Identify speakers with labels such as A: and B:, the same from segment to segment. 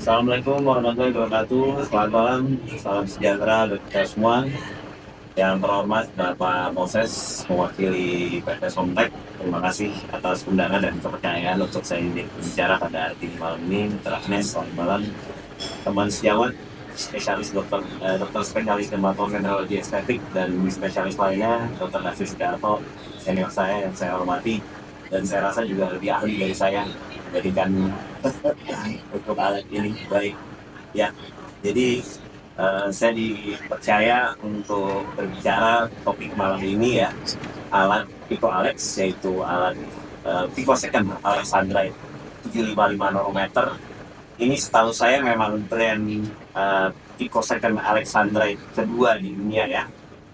A: Assalamualaikum warahmatullahi wabarakatuh. Selamat malam, salam sejahtera bagi kita semua. Yang terhormat Bapak Moses mewakili PT Somtek. Terima kasih atas undangan dan kepercayaan untuk saya bicara pada hari ini malam ini. Terakhir, selamat malam teman sejawat, spesialis dokter spesialis dermatologi estetik dan spesialis lainnya, Dr. David Sudarto, senior saya yang saya hormati, dan saya rasa juga lebih ahli dari saya menjadikan untuk alat ini. Baik, ya. Jadi saya dipercaya untuk berbicara topik malam ini ya, alat Pico Alex, yaitu alat picosecond Alexandrite 755 nanometer. Ini setahu saya memang brand picosecond Alexandrite kedua di dunia ya,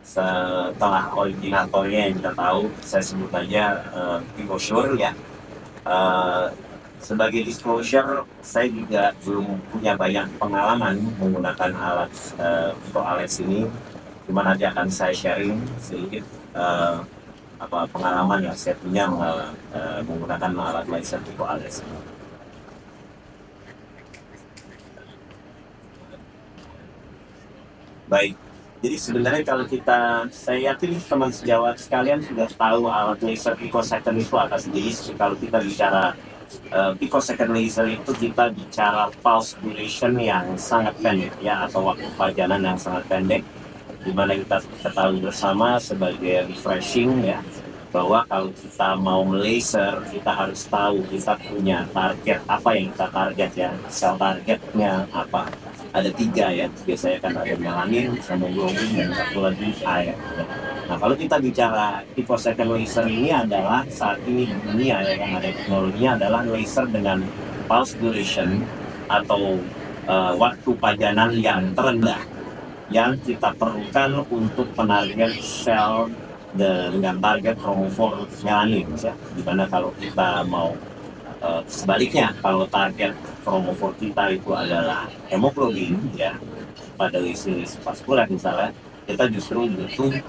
A: setelah originatornya yang kita tahu. Saya sebut aja Picosure ya. Sebagai disclosure, saya juga belum punya banyak pengalaman menggunakan alat Pico Alex ini. Cuma nanti akan saya sharing sedikit pengalaman yang saya punya menggunakan alat laser Pico Alex. Baik, jadi sebenarnya kalau saya yakin teman sejawat sekalian sudah tahu alat laser picosecond itu apa jenis. Kalau kita bicara picosecond laser itu kita bicara pulse duration yang sangat pendek ya, atau waktu pajanan yang sangat pendek, dimana kita ketahui bersama sebagai refreshing ya, bahwa kalau kita mau laser kita harus tahu kita punya target apa yang kita target ya, sel targetnya apa. Ada 3 ya, biasanya kan ada melanin, hemoglobin, dan satu lagi air. Nah, kalau kita bicara picosecond laser ini adalah saat ini di dunia yang ada teknologinya adalah laser dengan pulse duration atau waktu pajanan yang terendah yang kita perlukan untuk penarikan sel dengan target kromofor melanin ya. Dimana kalau kita mau sebaliknya, kalau target kromofor kita itu adalah hemoglobin ya, pada lisi vaskuler misalnya, kita justru butuh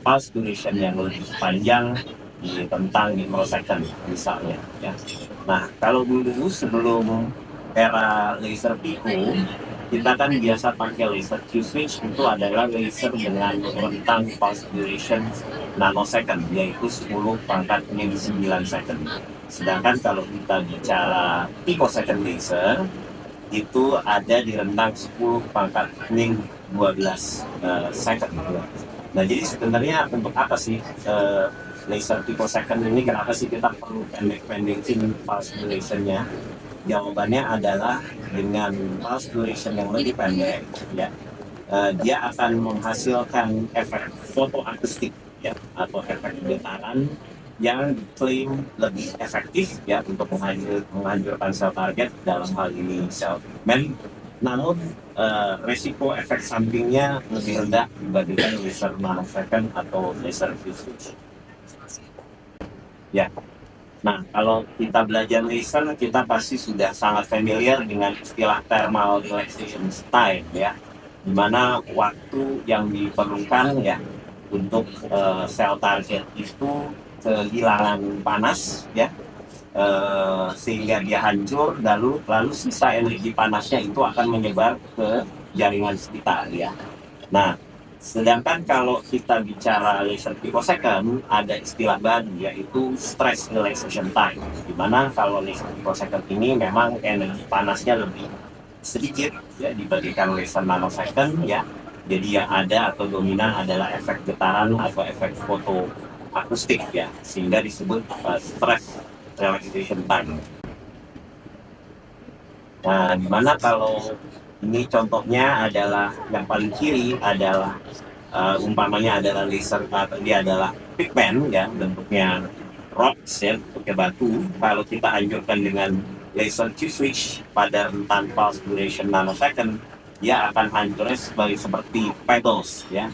A: pulse duration yang lebih panjang di tentang microsecond misalnya ya. Nah, kalau dulu sebelum era laser Pico, kita kan biasa pakai laser Q-switch, itu adalah laser dengan rentang pulse duration nanosecond, yaitu 10 pangkat 9 second. Sedangkan kalau kita bicara picosecond laser, itu ada di rentang 10 pangkat 12 second. Nah, jadi sebenarnya untuk apa sih laser picosecond ini? Kenapa sih kita perlu pendek-pendekin pulse duration-nya? Jawabannya adalah dengan pulse duration yang lebih pendek ya, dia akan menghasilkan efek fotoakustik ya, atau efek getaran yang diklaim lebih efektif ya untuk menghancurkan sel target, dalam hal ini sel pigmen. Namun resiko efek sampingnya lebih rendah dibandingkan laser nanosecond atau laser Q-switch. Ya. Nah, kalau kita belajar laser, kita pasti sudah sangat familiar dengan istilah thermal relaxation time ya, di mana waktu yang diperlukan ya untuk sel target itu kehilangan panas ya, sehingga dia hancur, lalu sisa energi panasnya itu akan menyebar ke jaringan sekitar ya. Nah, sedangkan kalau kita bicara laser picosecond, ada istilah baru yaitu stress relaxation time, di mana kalau laser picosecond ini memang energi panasnya lebih sedikit ya dibandingkan laser nanosecond ya. Jadi yang ada atau dominan adalah efek getaran atau efek fotoakustik ya, sehingga disebut stress relaxation time. Nah, dimana kalau ini contohnya adalah yang paling kiri adalah umpamanya adalah laser, dia adalah pigmen ya, bentuknya rocks ya, bentuknya batu. Kalau kita hancurkan dengan laser Q-switch pada rentan pulse duration nanosecond, dia akan hancurnya seperti pebbles ya.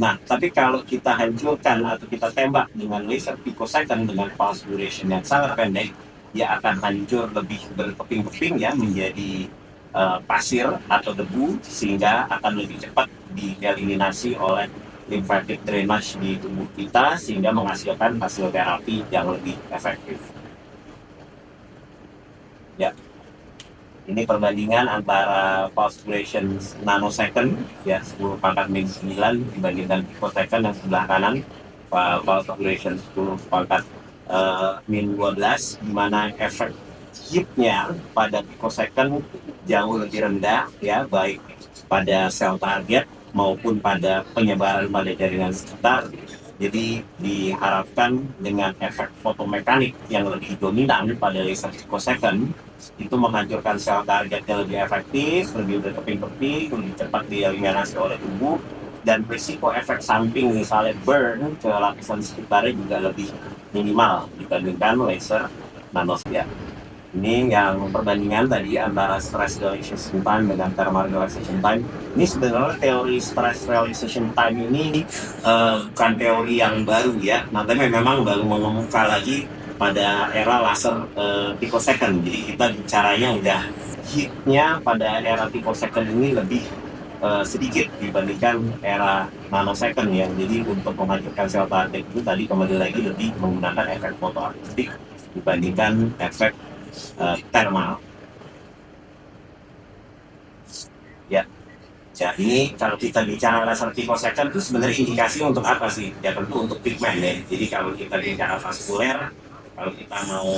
A: Nah, tapi kalau kita hancurkan atau kita tembak dengan laser picosecond dengan pulse duration yang sangat pendek, dia akan hancur lebih berkeping-keping ya, menjadi pasir atau debu, sehingga akan lebih cepat dieliminasi oleh lymphatic drainage di tubuh kita, sehingga menghasilkan hasil terapi yang lebih efektif. Ya. Ini perbandingan antara pulse duration nanosecond ya 10 pangkat min 9 dibandingkan picosecond yang sebelah kanan, pulse duration 10 pangkat min 12, di mana efek heatnya pada picosecond jauh lebih rendah ya, baik pada sel target maupun pada penyebaran pada jaringan sekitar. Jadi diharapkan dengan efek fotomekanik yang lebih dominan pada laser picosecond itu menghancurkan sel targetnya lebih efektif, lebih berkeping-keping, lebih cepat dieliminasi oleh tubuh, dan risiko efek samping misalnya burn ke lapisan sekitarnya juga lebih minimal dibandingkan laser nanoscale. Ini yang perbandingan tadi antara stress realization time dengan thermal realization time. Ini sebenarnya teori stress realization time ini bukan teori yang baru ya. Nanti memang baru mengemuka lagi pada era laser picosecond. Jadi kita bicaranya udah heatnya pada era picosecond ini lebih sedikit dibandingkan era nanosecond ya. Jadi untuk menghancurkan sel target itu tadi kembali lagi lebih menggunakan efek fotoakustik dibandingkan efek thermal. Ya, jadi kalau kita bicara laser picosecond itu sebenarnya indikasi untuk apa sih? Ya tentu untuk pigmen ya. Jadi kalau kita bicara vaskuler, kalau kita mau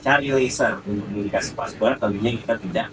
A: cari laser untuk indikasi vaskuler, tentunya kita tidak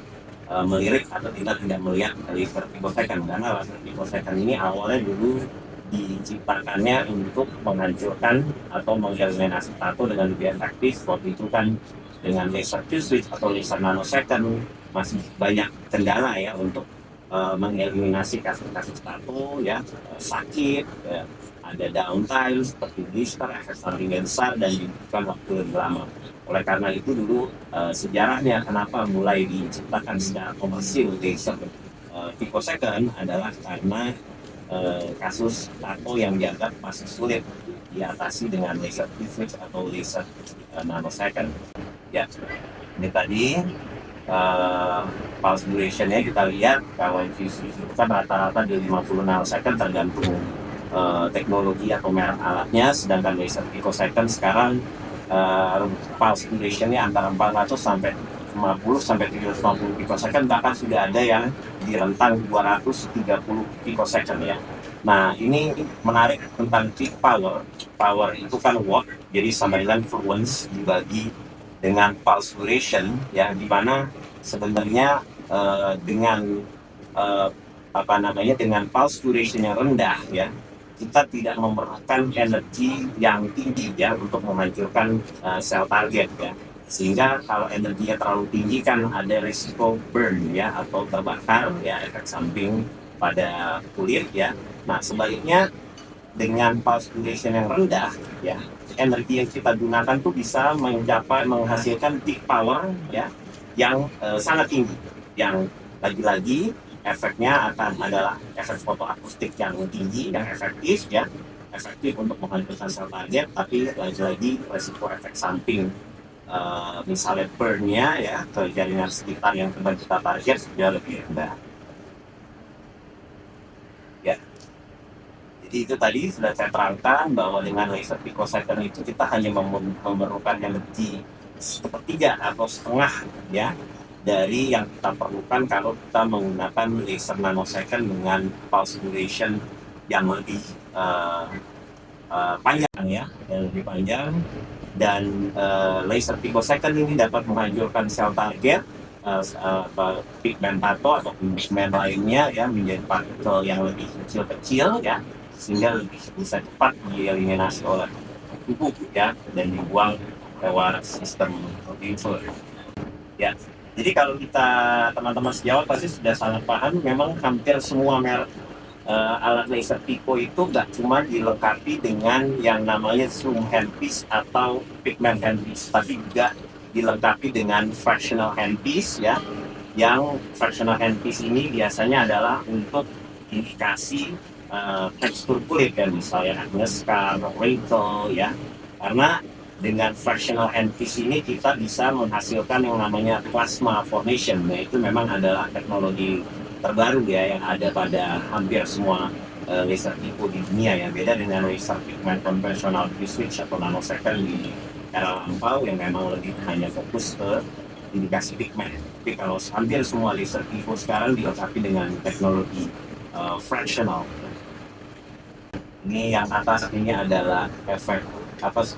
A: melirik atau tidak melihat laser picosecond, karena laser picosecond ini awalnya dulu diciptakannya untuk menghancurkan atau mengeliminasi tato dengan lebih efektif. Waktu itu kan dengan laser Q-switch atau laser nanosecond masih banyak kendala ya untuk mengeliminasi kasus-kasus tato ya, sakit ya, ada downtime seperti blister, efek samping yang besar, dan dibutuhkan waktu lebih lama. Oleh karena itu dulu sejarahnya kenapa mulai diciptakan secara komersil laser picosecond adalah karena kasus tato yang dianggap masih sulit diatasi dengan laser Q-switch atau laser nanosecond. Ya, ini tadi pulse durationnya kita lihat. Kalau infusif itu kan rata-rata di 50 nanosecond tergantung teknologi atau merek alatnya, sedangkan laser picosecond sekarang pulse durationnya antara 400 sampai 50 sampai 350 picosecond, bahkan sudah ada yang di rentang 230 picosecond ya. Nah, ini menarik tentang peak power. Power itu kan watt, jadi sama dengan fluence dibagi dengan pulse duration ya, di mana sebenarnya dengan dengan pulse duration yang rendah ya, kita tidak memerlukan energi yang tinggi ya untuk menghancurkan sel target ya. Sehingga kalau energinya terlalu tinggi kan ada risiko burn ya, atau terbakar ya, efek samping pada kulit ya. Nah, sebaliknya dengan pulse duration yang rendah ya, energi yang kita gunakan tuh bisa menghasilkan peak power ya yang sangat tinggi, yang lagi-lagi efeknya adalah efek fotoakustik yang tinggi, yang efektif ya, efektif untuk menghancurkan sel target, tapi lagi-lagi resiko efek samping misalnya burn-nya ya ke jaringan sekitar yang kita target sudah lebih rendah ya. Jadi itu tadi sudah saya terangkan bahwa dengan laser picosecond itu kita hanya memerlukan energi sepertiga atau setengah ya dari yang kita perlukan kalau kita menggunakan laser nanosecond dengan pulse duration yang lebih panjang ya, yang lebih panjang. Dan laser picosecond ini dapat menghancurkan sel target, pigmen tato atau pigmen lainnya ya, menjadi partikel yang lebih kecil-kecil ya, sehingga lebih bisa cepat dieliminasi oleh tubuh ya, dan dibuang lewat sistem infus ya. Jadi kalau kita teman-teman sejawat pasti sudah sangat paham, memang hampir semua merek alat laser pico itu nggak cuma dilengkapi dengan yang namanya zoom handpiece atau pigment handpiece, tapi juga dilengkapi dengan fractional handpiece ya. Yang fractional handpiece ini biasanya adalah untuk indikasi tekstur kulit ya, misalnya acne scar, wrinkle ya. Karena dengan fractional handpiece ini kita bisa menghasilkan yang namanya plasma formation. Nah, itu memang adalah teknologi terbaru ya yang ada pada hampir semua laser pico di dunia ya. Beda dengan laser pigment konvensional Q-switch atau nanosecond di era lampau yang memang lebih hanya fokus ke indikasi pigmen. Tapi kalau hampir semua laser pico sekarang dilengkapi dengan teknologi fractional. Ini yang atas ini adalah efek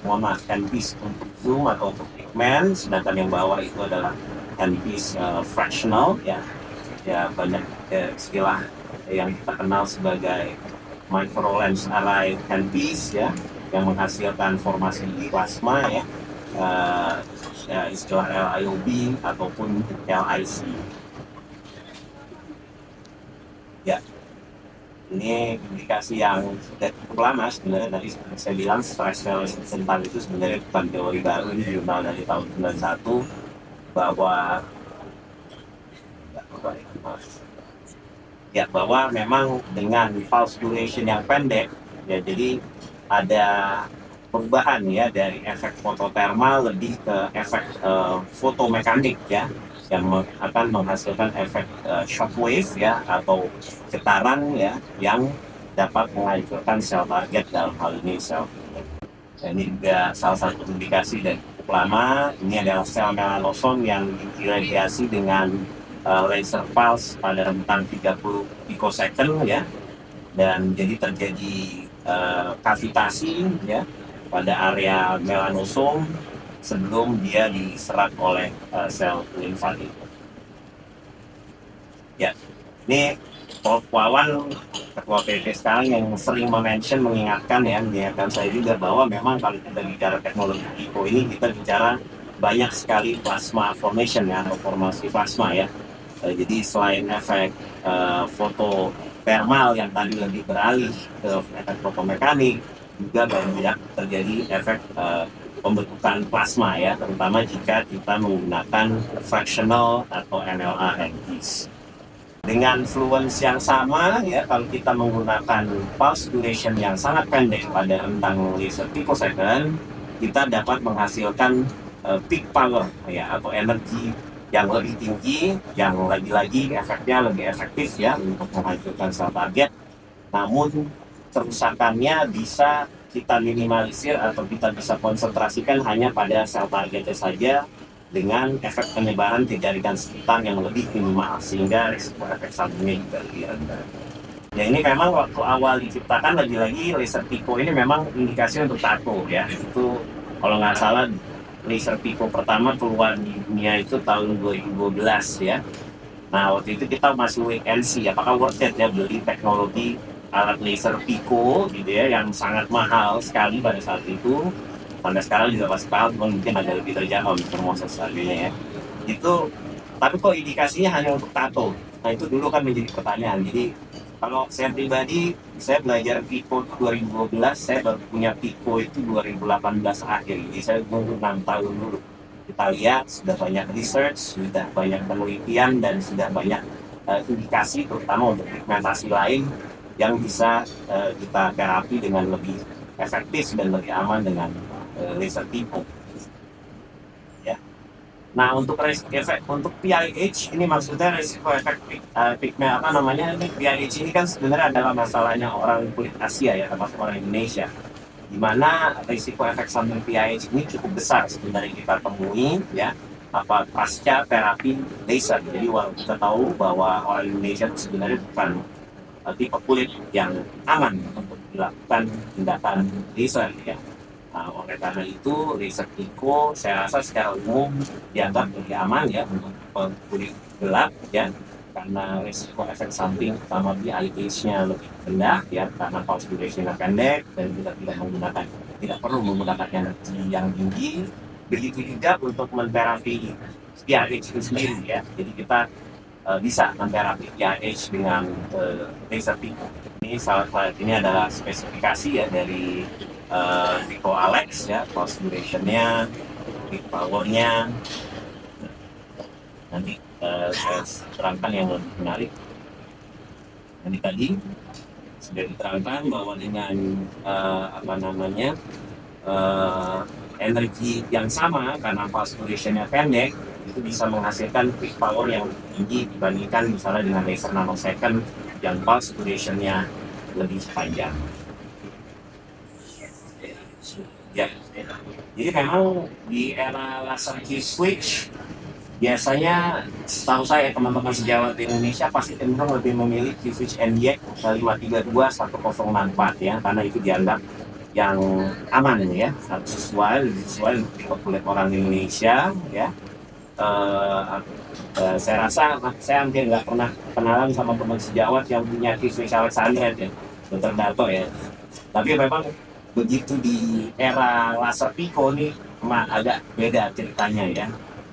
A: mohon maaf, handpiece untuk zoom atau untuk pigment, sedangkan yang bawah itu adalah handpiece fractional ya. Ya banyak istilah yang kita kenal sebagai micro lens array handpiece ya, yang menghasilkan formasi plasma ya, istilah LIOB ataupun LIC ya. Ini indikasi yang sudah cukup lama sebenarnya. Tadi saya bilang stress resistance itu sebenarnya bukan teori baru, ini jurnal dari tahun 91 bahwa memang dengan pulse duration yang pendek ya, jadi ada perubahan ya dari efek fototermal lebih ke efek fotomekanik ya, yang akan menghasilkan efek shockwave ya atau getaran ya, yang dapat menghancurkan sel target, dalam hal ini sel. Ini juga salah satu indikasi dari cukup lama. Ini adalah sel melanosom yang diradiasi dengan laser pulse pada rentang 30 picosecond ya, dan jadi terjadi kavitasi ya pada area melanosom sebelum dia diserap oleh sel limfatik. Ya, ini Prof. Wawan, Ketua PP sekarang, yang sering mengingatkan saya juga bahwa memang kalau kita bicara teknologi pico ini, kita bicara banyak sekali plasma formation ya, atau formasi plasma ya. Jadi selain efek fototermal yang tadi lebih beralih ke efek fotomekanik, juga banyak terjadi efek pembentukan plasma ya, terutama jika kita menggunakan fractional atau NLA handpiece. Dengan fluence yang sama ya, kalau kita menggunakan pulse duration yang sangat pendek pada rentang laser picosecond, kita dapat menghasilkan peak power ya, atau energi yang lebih tinggi, yang lagi-lagi efeknya lebih efektif ya untuk menghancurkan sel target. Namun kerusakannya bisa kita minimalisir atau kita bisa konsentrasikan hanya pada sel targetnya saja, dengan efek penyebaran ke jaringan sekitar yang lebih minimal, sehingga risiko efek sampingnya juga lebih rendah. Ya, ini memang waktu awal diciptakan, lagi-lagi laser pico ini memang indikasi untuk tato ya. Itu kalau nggak salah laser pico pertama keluar di dunia itu tahun 2012 ya. Nah, waktu itu kita masih wait and see apakah worth it ya beli teknologi alat laser pico gitu ya, yang sangat mahal sekali pada saat itu. Pada sekarang juga pasti paham, mungkin ada lebih terjangkau proses harganya ya. Itu, tapi kok indikasinya hanya untuk tato? Nah, itu dulu kan menjadi pertanyaan. Jadi kalau saya pribadi, saya belajar pico 2012, saya baru punya pico itu 2018 akhir. Jadi saya nunggu 6 tahun dulu. Kita lihat sudah banyak research, sudah banyak penelitian, dan sudah banyak indikasi terutama untuk pigmentasi lain yang bisa kita terapi dengan lebih efektif dan lebih aman dengan laser pico ya. Nah, untuk efek untuk PIH ini, maksudnya risiko efek pigment PIH ini kan sebenarnya adalah masalahnya orang kulit Asia ya, termasuk orang Indonesia, di mana risiko efek samping PIH ini cukup besar sebenarnya kita temui ya pasca terapi laser. Jadi walaupun kita tahu bahwa orang Indonesia itu sebenarnya bukan tipe kulit yang aman untuk dilakukan tindakan laser ya. Nah, oleh karena itu laser pico saya rasa secara umum dianggap lebih aman ya untuk kulit gelap ya, karena risiko efek samping utama PIH-nya lebih rendah ya, karena pulse duration-nya pendek dan kita tidak perlu menggunakan energi yang tinggi. Begitu juga untuk menterapi PIH itu sendiri ya. Jadi kita bisa menterapi PIH dengan laser pico. Ini adalah spesifikasi ya dari Pico Alex ya, pulse duration-nya, peak power-nya. Nanti saya terangkan yang lebih menarik. Nanti tadi sudah diterangkan bahwa dengan energi yang sama, karena pulse duration-nya pendek, itu bisa menghasilkan peak power yang tinggi dibandingkan misalnya dengan laser nanosecond yang pulse duration-nya lebih panjang. Ya, jadi memang di era laser key switch Biasanya setahu saya teman-teman sejawat di Indonesia pasti cenderung lebih memilih Kivich NDX 532 1064 ya, karena itu dianggap yang aman ya, sesuai untuk tipe kulit orang Indonesia ya. Eh, saya rasa saya hampir nggak pernah kenalan sama teman sejawat yang punya Kivich Alexander ya, Dr. Dato ya. Tapi memang begitu di era laser Pico nih, agak beda ceritanya ya.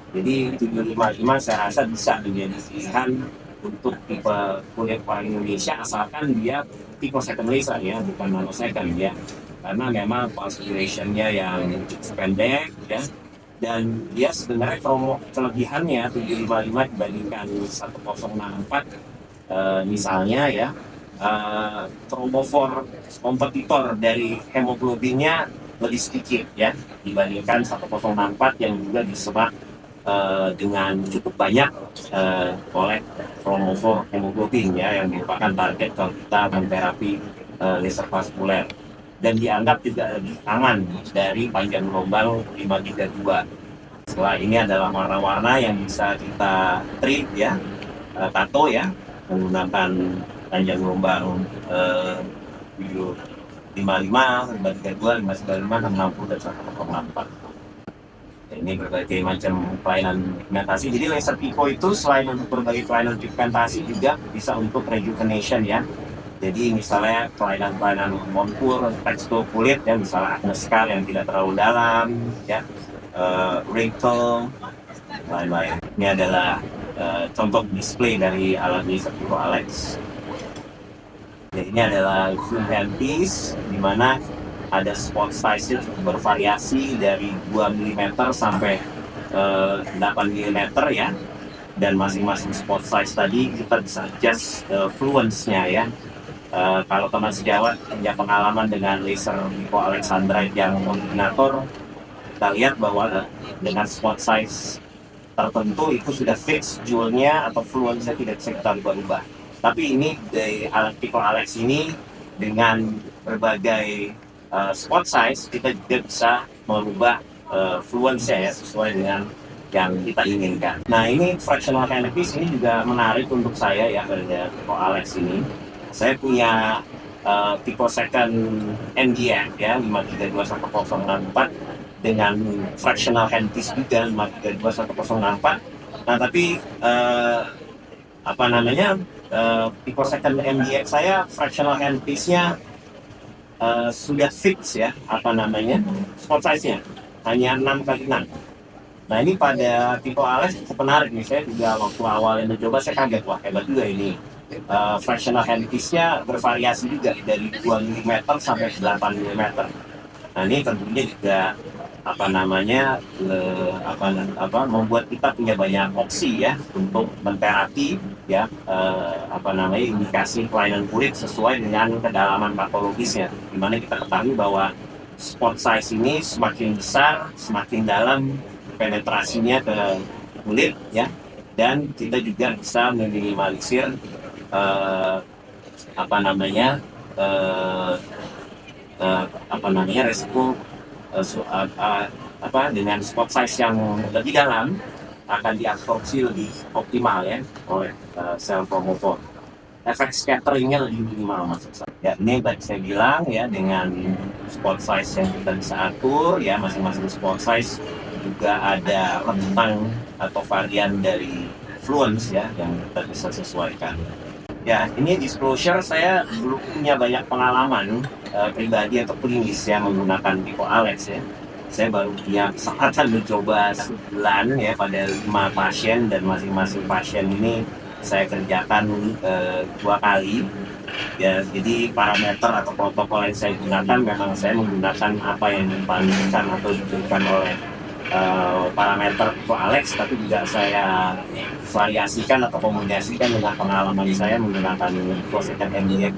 A: Jadi 755 saya rasa bisa menjadi pilihan untuk tipe kulit orang Indonesia asalkan dia Pico second laser ya, bukan nanosecond ya. Karena memang pulse duration-nya yang cukup pendek ya. Dan dia sebenarnya kelebihannya 755 dibandingkan 1064 misalnya ya, trombofor kompetitor dari hemoglobinnya lebih sedikit ya dibandingkan 1064 yang juga disebar dengan cukup banyak oleh trombofor hemoglobin ya, yang merupakan target kalau kita terapi laser vaskuler, dan dianggap juga lebih aman dari panjang gelombang 532. Setelah ini adalah warna-warna yang bisa kita treat ya, tato ya, menggunakan panjang gelombang 55, 532, 595, 660, dan 104. Ini berbagai macam kelainan pigmentasi. Jadi laser Pico itu selain untuk berbagai kelainan pigmentasi juga bisa untuk rejuvenation ya. Jadi misalnya kelainan-kelainan kontur, tekstur kulit ya, misalnya acne scar yang tidak terlalu dalam ya, wrinkle, lain-lain. Ini adalah contoh display dari alat laser Pico Alex. Ya, ini adalah zoom handpiece di mana ada spot size cukup bervariasi dari 2 mm sampai 8 mm ya, dan masing-masing spot size tadi kita bisa adjust fluence-nya ya. Kalau teman sejawat punya pengalaman dengan laser Pico Alexandrite yang kombinator, kita lihat bahwa dengan spot size tertentu itu sudah fix jewelnya atau fluence-nya tidak bisa kita ubah-ubah. Tapi ini dari alat Pico Alex ini dengan berbagai spot size kita juga bisa merubah fluence ya sesuai dengan yang kita inginkan. Nah, ini fractional handpiece ini juga menarik untuk saya ya, kerja Pico Alex ini. Saya punya Pico second NDX ya 5321064 dengan fractional handpiece juga 5321064. Nah, tapi Pico second NDX saya fractional handpiece-nya sudah fix ya, spot size-nya hanya 6x6. Nah, ini pada Pico Alex cukup menarik nih. Saya juga waktu awalnya mencoba saya kaget, wah hebat juga ini. Fractional handpiece-nya bervariasi juga dari 2 mm sampai 8 mm. Nah, ini tentunya juga membuat kita punya banyak opsi ya untuk menterapi ya, indikasi kelainan kulit sesuai dengan kedalaman patologisnya, dimana kita ketahui bahwa spot size ini semakin besar semakin dalam penetrasinya ke kulit ya, dan kita juga bisa meminimalisir resiko dengan spot size yang lebih dalam akan diabsorpsi lebih optimal ya oleh sel promotor. Efek scatteringnya lebih minimal maksud saya. Ya, ini tadi saya bilang ya, dengan spot size yang kita bisa atur ya, masing-masing spot size juga ada rentang atau varian dari fluence ya yang kita bisa sesuaikan. Ya, ini disclosure, saya belum punya banyak pengalaman pribadi atau klinis yang menggunakan Pico Alex ya. Saya baru punya kesempatan mencoba sebulan ya pada 5 pasien, dan masing-masing pasien ini saya kerjakan 2 kali. Ya, jadi parameter atau protokol yang saya gunakan memang saya menggunakan apa yang dipandukan atau diberikan oleh parameter Pico Alex, tapi juga saya variasikan atau kombinasikan dengan pengalaman saya menggunakan Pico second NDX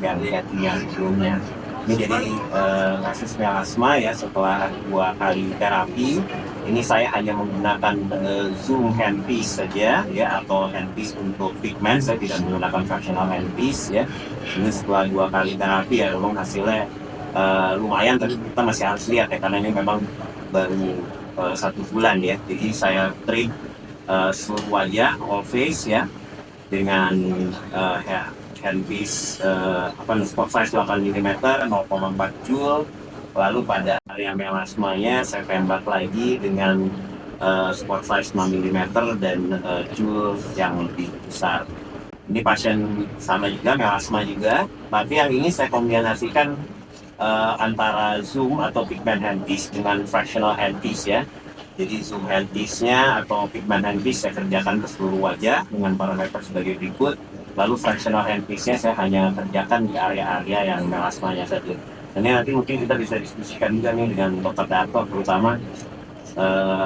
A: yang sebelumnya. Ini jadi kasus melasma ya, setelah 2 kali terapi ini saya hanya menggunakan zoom handpiece saja ya, atau handpiece untuk pigment. Saya tidak menggunakan fractional handpiece ya. Ini setelah 2 kali terapi ya, memang hasilnya lumayan, tapi kita masih harus lihat ya, karena ini memang baru 1 bulan ya. Jadi saya treat seluruh wajah, all face ya, dengan handpiece spot size 8 mm 0,4 joule. Lalu pada area melasmanya saya tembak lagi dengan spot size 6 mm dan joule yang lebih besar. Ini pasien sama juga, melasma juga, tapi yang ini saya kombinasikan antara zoom atau pigment handpiece dengan fractional handpiece ya. Jadi zoom handpiece-nya atau pigment handpiece saya kerjakan ke seluruh wajah dengan parameter sebagai berikut. Lalu fractional handpiece-nya saya hanya kerjakan di area-area yang melasmanya saja. Dan ini nanti mungkin kita bisa diskusikan juga nih dengan Dr. Darto, terutama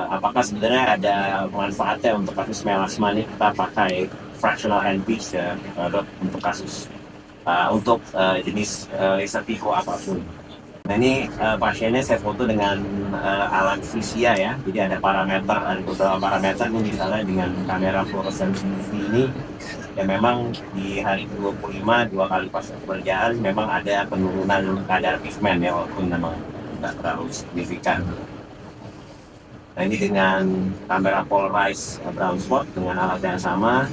A: apakah sebenarnya ada manfaatnya untuk kasus melasma ini kita pakai fractional handpiece ya, dok, untuk kasus untuk jenis laser pico apapun. Nah ini pasiennya saya foto dengan alat Visia ya, jadi ada beberapa parameter nih, misalnya dengan kamera fluorescence UV ini, ya memang di hari 25 2 kali pas pekerjaan memang ada penurunan kadar pigmen ya, walaupun memang tidak terlalu signifikan. Nah ini dengan kamera polarized brown spot dengan alat yang sama,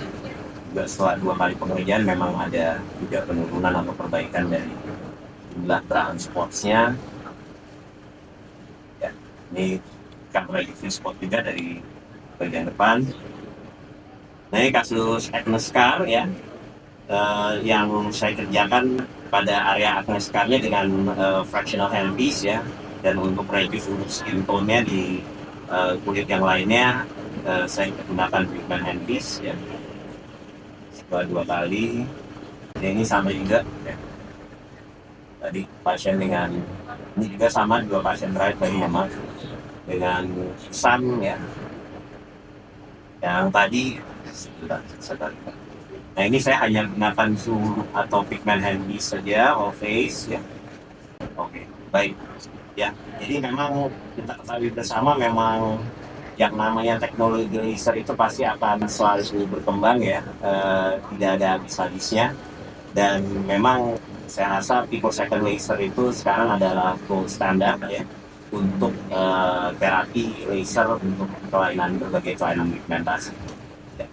A: juga setelah 2 kali pengerjaan memang ada juga penurunan atau perbaikan dari jumlah brown spots-nya ya. Ini kamera UV spot juga dari bagian depan. Nah ini kasus acne scar ya, yang saya kerjakan pada area acne scar-nya dengan fractional handpiece ya, dan untuk reduce untuk skin tone-nya di kulit yang lainnya saya menggunakan pigment handpiece ya, setelah 2 kali. Dan ini sama juga ya. Tadi pasien dengan ini juga sama, 2 pasien terakhir tadi memang dengan sun ya. Yang tadi nah ini saya hanya gunakan zoom atau pigment handpiece saja, all face ya. Oke, baik ya. Jadi memang kita ketahui bersama memang yang namanya teknologi laser itu pasti akan selalu berkembang ya, tidak ada habis-habisnya. Dan memang saya rasa picosecond laser itu sekarang adalah gold standar ya untuk terapi laser untuk berbagai kelainan pigmentasi. Ya.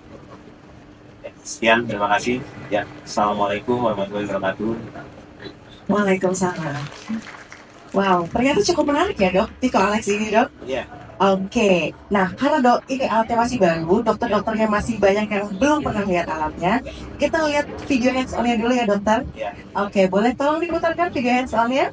A: Sekian, terima kasih. Ya, assalamualaikum warahmatullahi wabarakatuh.
B: Waalaikumsalam. Wow, ternyata cukup menarik ya dok, Pico Alex ini dok.
A: Iya.
B: Oke, nah karena dok ini alatnya masih baru, dokter-dokternya masih banyak yang belum pernah lihat alatnya. Kita lihat video hands on-nya dulu ya dokter.
A: Ya.
B: Oke, boleh tolong diputarkan video hands on-nya?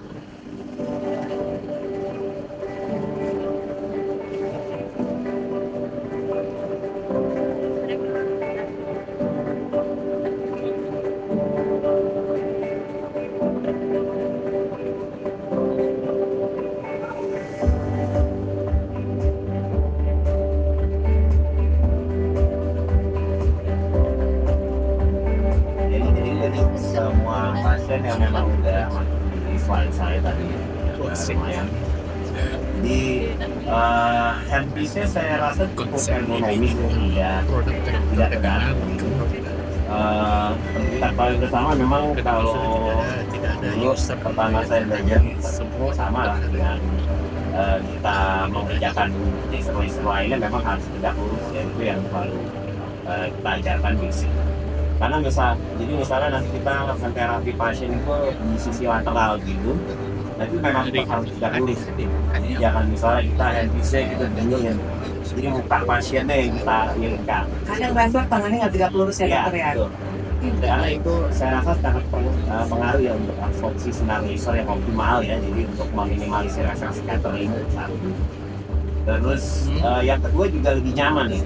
A: Jadi semua pasien yang memang udah masuk di slide saya tadi lumayan. Jadi handpiece-nya saya rasa cukup ergonomis, tidak tegang. Kita ketahui bersama memang kalau dulu pertama saya belajar semua sama lah dengan kita mengerjakan laser lainnya memang harus tegak lurus ya, itu yang selalu kita ajarkan basic. Karena misalnya nanti kita lakukan terapi pasien itu di sisi lateral gitu, nanti memang kita harus tegak lurus gitu. Jadi jangan misalnya kita handpiece gitu dingin, jadi muka pasiennya yang kita miringkan.
B: Kadang banyak tangannya nggak tegak lurus ya dokter ya.
A: Betul. Karena itu saya rasa sangat pengaruh ya untuk absorpsi sinar laser yang optimal ya, jadi untuk meminimalisir efek scattering satu. Terus yang kedua juga lebih nyaman ya.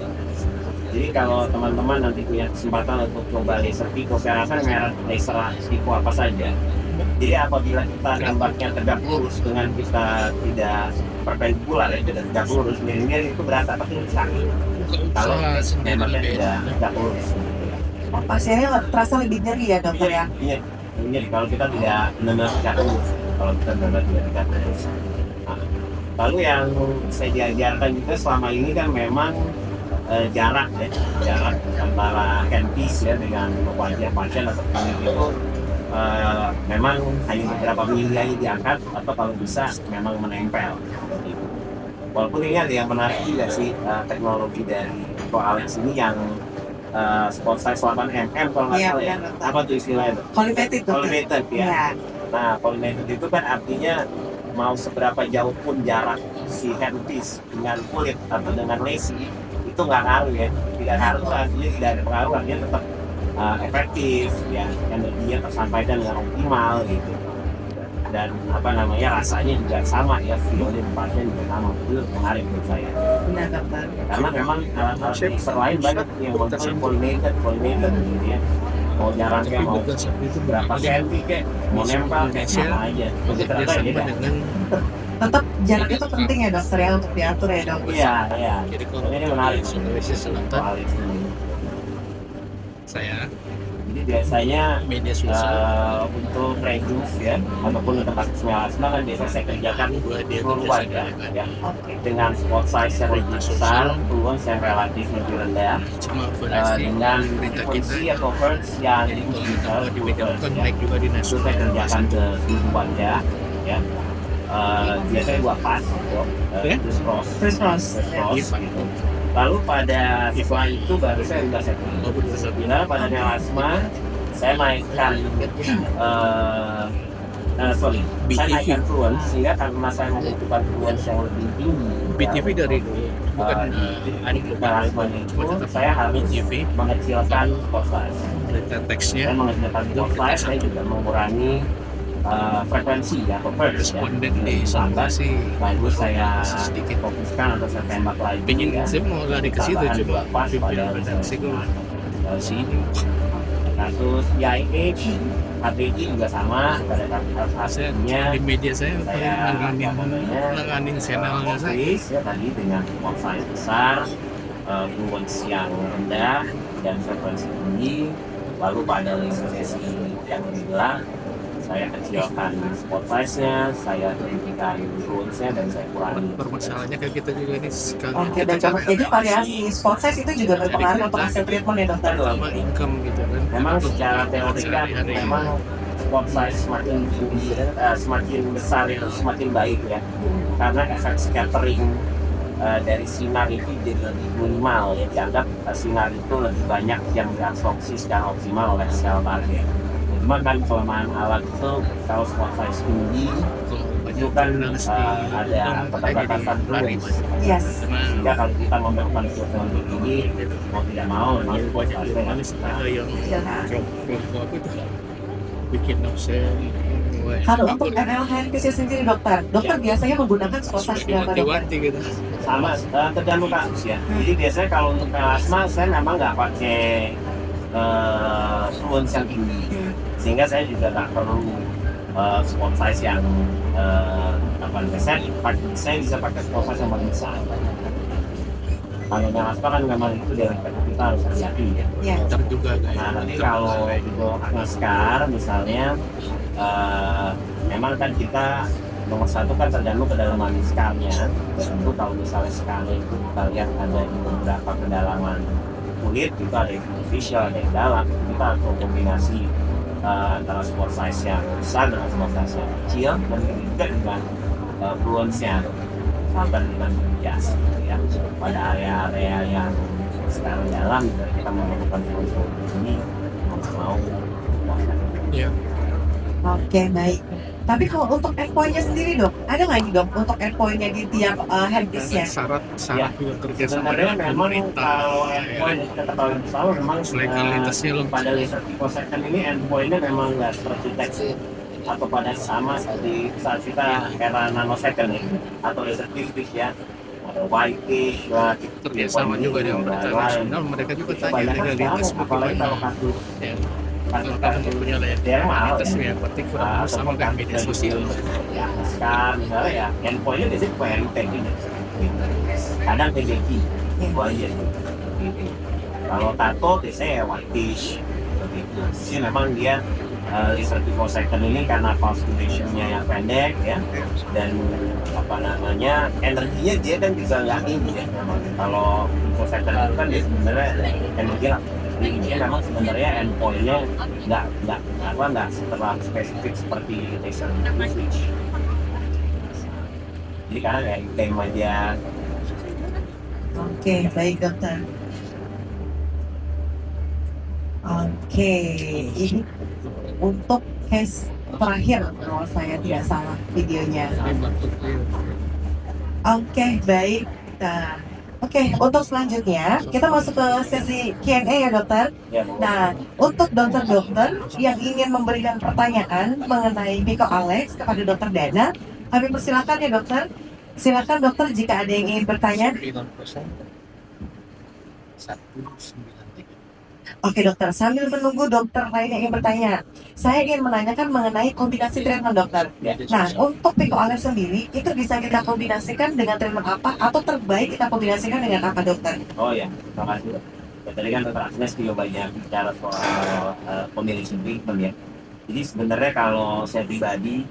A: Jadi kalau teman-teman nanti punya kesempatan untuk coba laser pico, saya rasa merek laser pico apa saja. Jadi apabila kita nembaknya tegak lurus dengan kita tidak perpendicular ya, tidak tegak lurus, miring-miring itu berasa pasti sakit. Kalau nembaknya tidak tegak lurus.
B: Pasiennya terasa lebih nyeri ya dokter ya?
A: Iya, nyeri kalau kita tidak benar-benar tegak lurus. Kalau kita benar-benar tidak tegak lurus. Nah, lalu yang saya diajarkan juga selama ini kan memang jarak antara handpiece ya dengan wajah pasien atau kulit itu memang hanya beberapa mili aja diangkat, atau kalau bisa memang menempel. Walaupun ini ada yang menarik juga sih, teknologi dari Alex ini yang spot size 8 mm kalau nggak
B: Iya,
A: salah ya.
B: benar.
A: Apa tuh istilahnya tuh?
B: Collimated dokter.
A: Collimated ya.
B: Iya.
A: Nah, collimated itu kan artinya mau seberapa jauh pun jarak si handpiece dengan kulit atau dengan lacy itu nggak ngaruh ya. Tidak ngaruh artinya tidak ada pengaruh, dia tetap efektif ya, energinya tersampaikan dengan optimal gitu. Dan apa namanya, rasanya juga sama ya, feelnya empatnya juga sama. Itu menarik menurut saya.
B: Benar dokter.
A: Karena memang alat-alat laser lain banyak yang coordinated gitu ya. Mau jaraknya mau berapa senti kek, mau nempel kayak sama aja. Tapi ternyata beda.
B: Tetap jarak itu penting ya dokter ya untuk diatur ya dok.
A: Iya, iya.
C: Jadi kalau
A: Ini menarik.
C: Sulawesi Selatan
A: Alex ini.
C: saya
A: Jadi biasanya
C: media sosial
A: untuk reduce ya, ataupun untuk kasus melasma kan biasanya saya kerjakan keluar ya,
B: Oke.
A: dengan spot size yang lebih besar, peluang yang relatif lebih rendah,
C: cuma variasi
A: dengan
C: berita
A: frekuensi
C: kita
A: atau hertz yang tinggi,
C: kalau di media kan naik juga di
A: itu
C: nasional.
A: saya kerjakan ke seluruh wajah ya. Biasanya 2 pas gitu,
C: Ya?
A: terus cross,
B: Terus cross.
A: gitu. Lalu pada siswa itu baru saya udah set. Bila pada melasma saya naikkan saya naikkan fluence sehingga karena saya membutuhkan fluence yang lebih tinggi.
C: BTV dari dulu bukan adik
A: melasmanya itu saya harus
C: BTV
A: mengecilkan spot size.
C: berita teksnya
A: Saya mengecilkan spot size, saya juga mengurangi frekuensi ya, atau hertz ya.
C: responden di sana sih
A: Lalu saya
C: sedikit
A: fokuskan atau saya tembak lagi
C: pengen
A: ya.
C: saya mau lari ke situ
A: Tambahan
C: coba
A: pas pada
C: referensi gue sini
A: kasus IIH, HTG juga sama pada kasus
C: saya
A: aslinya.
C: di media saya
A: Saya
C: nanganin channelnya saya
A: office ya tadi dengan font size besar, fluence yang rendah dan frekuensi tinggi. Lalu pada laser sesi yang dibilang saya kecilkan spot size-nya, saya tinggikan fluence-nya dan saya kurangi.
C: permasalahannya kayak kita juga ini sekali
B: Oke
C: kita
B: dokter. Jadi variasi spot size itu juga berpengaruh untuk hasil treatment ya dokter.
C: sama income gitu kan
A: Memang secara teori kan
C: sehari-hari.
A: memang spot size semakin tinggi, semakin besar itu semakin baik ya, karena efek scattering dari sinar itu jadi lebih minimal ya, dianggap sinar itu lebih banyak yang diabsorpsi secara optimal oleh sel target. Cuma kan kelemahan alat itu kalau spot size tinggi itu kan ada keterbatasan fluence.
B: Yes.
A: Sehingga kalau kita memerlukan fluence yang lebih tinggi, mau tidak mau memang spot
C: banyak
A: size-nya
C: jurnalis ada yang
B: Iya.
C: kelompok apa itu bikin nafsen
B: Kalau untuk RL handpiece sendiri dokter biasanya menggunakan spot size berapa dokter?
C: wanti gitu
A: sama tergantung kasus ya. Jadi biasanya kalau untuk melasma saya memang nggak pakai fluence yang tinggi, sehingga saya juga nggak perlu spot size yang apa namanya, saya bisa pakai spot size yang paling besar. Kalau melasma kan memang itu dari kita harus hati-hati ya.
B: Iya.
C: ntar juga kayak
A: Nah nanti kalau untuk naskar misalnya, memang kan kita nomor satu kan tergantung kedalaman skarnya. Tentu kalau misalnya skarnya itu kita lihat ada di beberapa kedalaman kulit, itu ada yang superficial, ada yang dalam, kita akan kombinasi antara spot size yang besar dengan spot size yang kecil, dan begitu juga dengan fluence-nya sampai dengan bias ya. Pada area-area yang sekarang dalam kita memerlukan fluence yang tinggi, mau
C: ya
B: Oke baik. Tapi kalau untuk endpoint-nya sendiri dok, ada nggak nih dok untuk endpoint-nya di tiap handpiece-nya?
C: syarat juga kerja sama
A: sebenarnya
C: dengan
A: memang
C: pemerintah
A: kalau endpoint kita ketahui bersama memang
C: legalitasnya loh
A: pada laser picosecond ini endpointnya memang nggak seperti teks atau pada sama seperti saat kita era nanosecond ya, atau laser titik ya, ada whitefish lah,
C: kerjasama juga dengan pemerintah nasional mereka juga tanya legalitas
A: apalagi kalau
C: bagaimana
A: kasus
C: ya
A: kasus
C: kalau punya legalitas ya berarti kurang sama kayak media sosial
A: ya sekarang misalnya ya endpointnya biasanya PRT gitu, kadang TBQ itu aja gitu. Kalau tato biasanya ya whitefish begitu. Jadi memang dia laser picosecond ini karena pulse duration-nya yang pendek ya, dan apa namanya energinya dia kan juga nggak tinggi ya. Memang kalau picosecond itu kan dia sebenarnya energinya tinggi, memang sebenarnya endpoint-nya nggak terlalu spesifik seperti laser fish. Jadi karena kayak klaim aja.
B: Oke, baik dokter. Oke, ini untuk case terakhir kalau saya tidak salah videonya. Oke, baik. Nah, oke, untuk selanjutnya kita masuk ke sesi Q&A ya dokter.
A: Ya,
B: Nah, untuk dokter-dokter yang ingin memberikan pertanyaan mengenai Miko Alex kepada dokter Dana, kami persilakan ya dokter. Silakan dokter jika ada yang ingin bertanya.
C: 193.
B: Oke dokter, sambil menunggu dokter lain yang ingin bertanya, saya ingin menanyakan mengenai kombinasi treatment dokter. Nah, untuk Miko Alex sendiri, itu bisa kita kombinasikan dengan treatment apa atau terbaik kita kombinasikan dengan apa dokter?
A: oh ya, terima kasih. Ya, tadi kan Dr. Agnes juga banyak bicara soal combination treatment ya. Jadi sebenarnya kalau saya pribadi,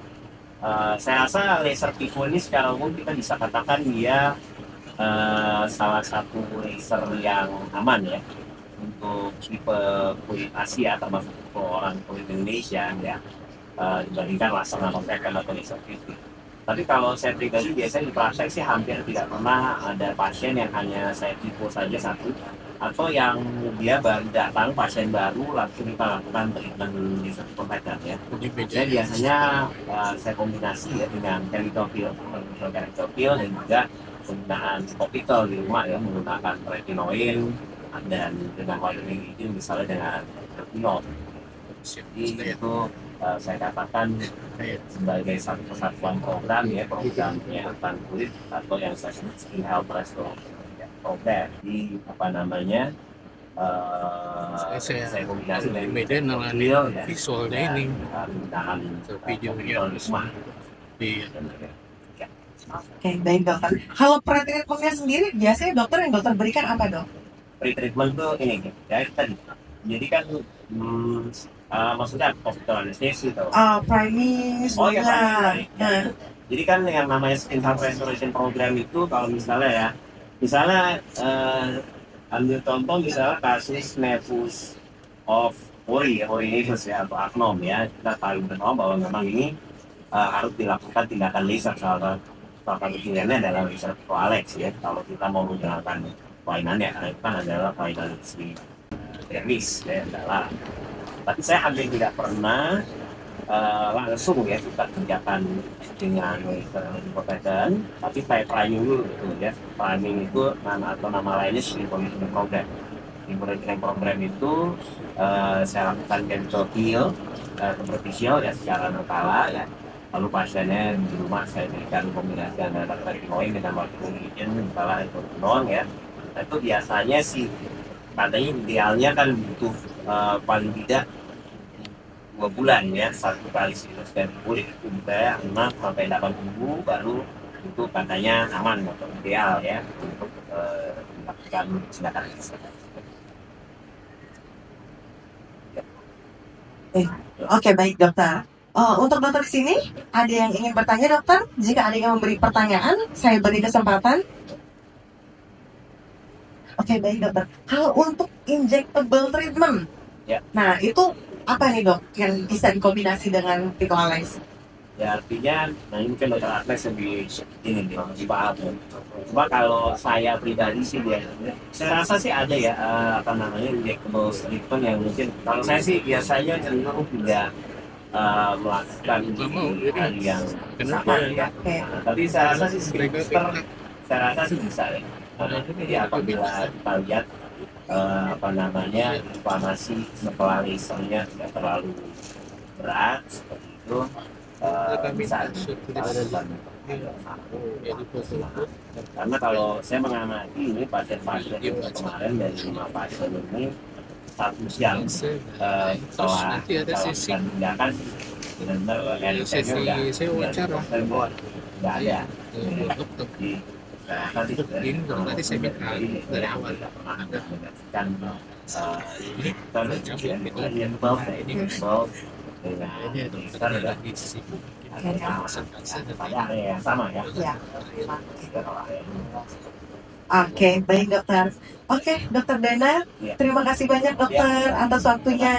A: saya rasa laser pico ini secara umum kita bisa katakan dia salah satu laser yang aman ya untuk tipe kulit Asia termasuk tipe orang kulit Indonesia ya, dibandingkan laser nanotekan atau laser printing. Tapi kalau saya pribadi biasanya di praktek sih hampir tidak pernah ada pasien yang hanya saya tipu saja satu, atau yang dia baru datang pasien baru langsung kita lakukan treatment laser contact ya. Saya biasanya saya kombinasi ya dengan chemical peel dan juga penggunaan topical di rumah ya, menggunakan retinoid dan dengan whitening itu misalnya dengan retinol. Jadi itu saya katakan sebagai satu kesatuan program ya, program penyehatan kulit atau yang saya sebut skin health restoration program. Di apa namanya saya kombinasi dengan
C: Medan nalani visualnya ini
A: menggunakan
C: videonya
A: semua.
B: Oke, baik dokter. Kalau pre-treatmentnya sendiri, biasanya dokter yang dokter berikan apa dok?
A: Pre-treatment tuh ini ya tadi. Jadi kan maksudnya hospital anestesi atau
B: Priming,
A: oh ya,
B: semuanya. Nah,
A: jadi kan yang namanya skin health restoration program itu kalau misalnya ya, misalnya ambil contoh misalnya kasus nevus of ori nevus ya atau agnom ya, kita tahu bersama bahwa memang ini harus dilakukan tindakan laser. Salah satu pilihannya adalah laser Miko Alex ya kalau kita mau menggunakan lainannya, karena itu kan adalah lainan si dermis ya adalah. Tapi saya hampir tidak pernah langsung ya kita kerjakan dengan laser protection, tapi saya priming dulu gitu ya. Priming itu atau nama lainnya skin conditioning program. Skin conditioning program itu saya lakukan chemical peel superficial ya secara berkala ya. Lalu pasiennya di rumah saya berikan kombinasi antara retinoid dengan whitening agent misalnya itu non ya. Nah, itu biasanya sih katanya idealnya kan butuh paling tidak 2 bulan ya, 1 kali scan kulit itu bisa 6 sampai 8 minggu baru itu katanya aman atau ideal ya untuk dilakukan tindakan laser.
B: oke baik dokter. Untuk dokter di sini, ada yang ingin bertanya dokter? Jika ada yang memberi pertanyaan, saya beri kesempatan. Oke baik dokter. Kalau untuk injectable treatment,
A: Ya.
B: nah itu apa nih dok yang bisa dikombinasi dengan Miko Alex?
A: Ya artinya, nah ini kan Dr. Agnes lebih ini nih, lebih paham ya. Cuma kalau saya pribadi sih biasanya, saya rasa sih ada ya apa namanya injectable treatment yang mungkin kalau saya sih biasanya cenderung tidak melakukan hal yang sama ya.
B: Oke.
A: Nah, tapi saya rasa sih booster, saya rasa sih bisa ya. Jadi apabila kita lihat apa namanya inflamasi setelah lasernya tidak terlalu berat seperti itu, bisa dilakukan karena kalau saya mengamati ini pasien-pasien kemarin dari 5 pasien ini 1 jam setelah melakukan tindakan benar-benar
C: sesi saya wawancara
A: nggak ada.
C: dokter
A: Jadi nanti
C: ini berarti saya minta dari awal
A: menyaksikan ini
C: lagi sibuk
A: ya sama ya.
B: Ya. Oke, baik dokter. Oke, dokter Dana,
A: Ya.
B: terima kasih banyak dokter atas waktunya.